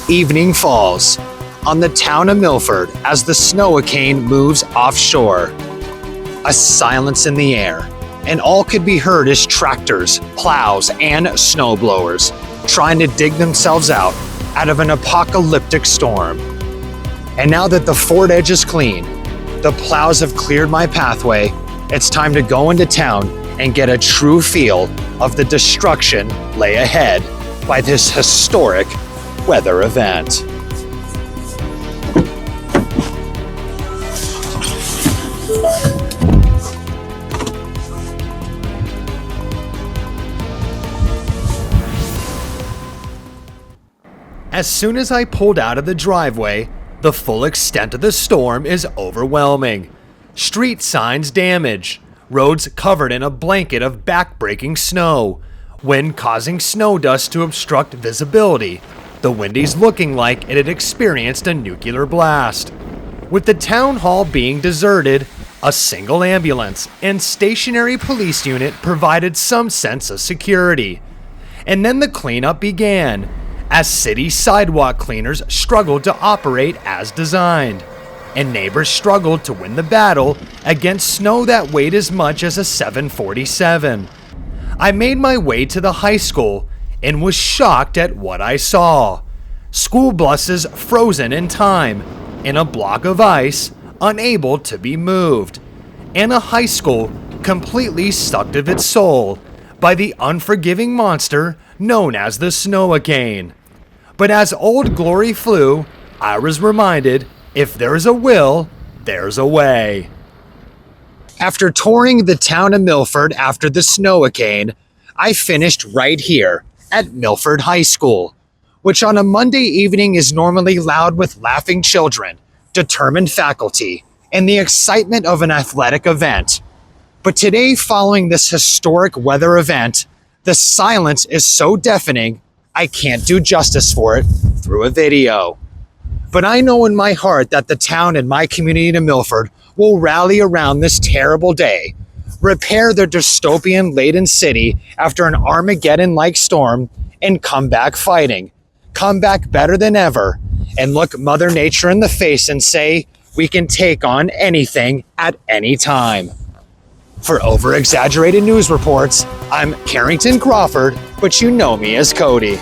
Evening falls on the town of Milford as the Snowicane moves offshore. A silence in the air, and all could be heard is tractors, plows, and snowblowers trying to dig themselves out of an apocalyptic storm. And now that the ford edge is clean, the plows have cleared my pathway, it's time to go into town and get a true feel of the destruction lay ahead by this historic weather event. As soon as I pulled out of the driveway, the full extent of the storm is overwhelming. Street signs damaged, roads covered in a blanket of backbreaking snow, wind causing snow dust to obstruct visibility, the Windies looking like it had experienced a nuclear blast. With the town hall being deserted, a single ambulance and stationary police unit provided some sense of security. And then the cleanup began, as city sidewalk cleaners struggled to operate as designed, and neighbors struggled to win the battle against snow that weighed as much as a 747. I made my way to the high school and was shocked at what I saw. School buses frozen in time, in a block of ice, unable to be moved, and a high school completely sucked of its soul by the unforgiving monster known as the Snowicane. But as Old Glory flew, I was reminded, if there's a will, there's a way. After touring the town of Milford after the Snowicane, I finished right here at Milford High School, which on a Monday evening is normally loud with laughing children, determined faculty, and the excitement of an athletic event. But today, following this historic weather event, the silence is so deafening, I can't do justice for it through a video. But I know in my heart that the town and my community of Milford will rally around this terrible day, repair their dystopian-laden city after an Armageddon-like storm, and come back fighting. Come back better than ever, and look Mother Nature in the face and say, we can take on anything at any time. For over-exaggerated news reports, I'm Carrington Crawford, but you know me as Cody.